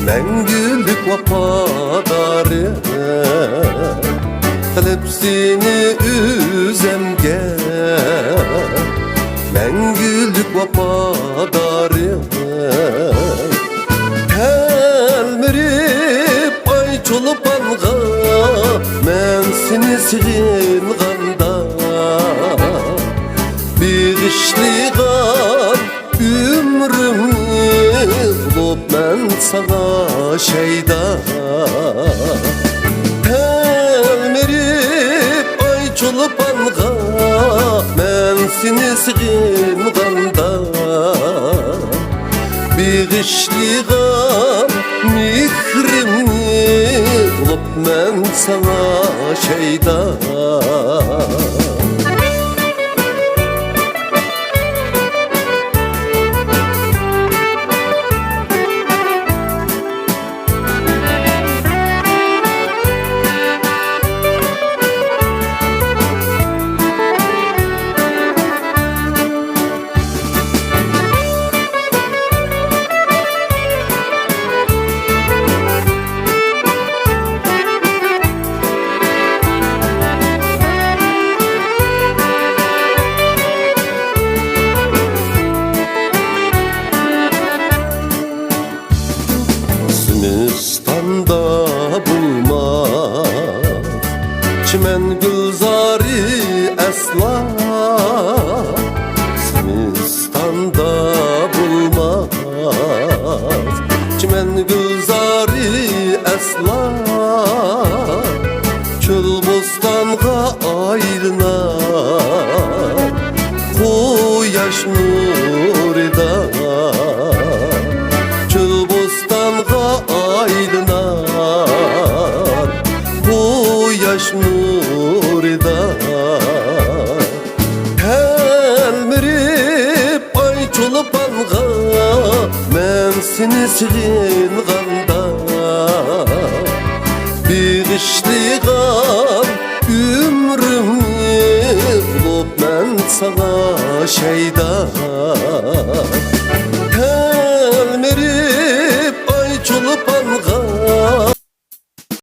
Мәңгілік вападары қылып сені үземге, мәңгілік вападары тәлміріп ай чолып алға, мен сені сағынғанда Bağışlayğan ömrümü Olub mən sana şeyda Təlmirib ay çolub alğa, mən seni sığınğanda Bağışlayğan mihrimi Olub mən sana şeyda Zümrüstanda bulmak Çimen gülzari əsla Zümrüstanda bulmak Çimen gülzari əsla Çöl bostanğa ayrılar Quyaş nurida Çöl bostanğa aylınar Quyaş nurida Təlmirib ay çolub alğa, mən seni sığınğanda Bağışlayğan ömrümü olub mən sana şeyda Təlmirib ay çolub alğa,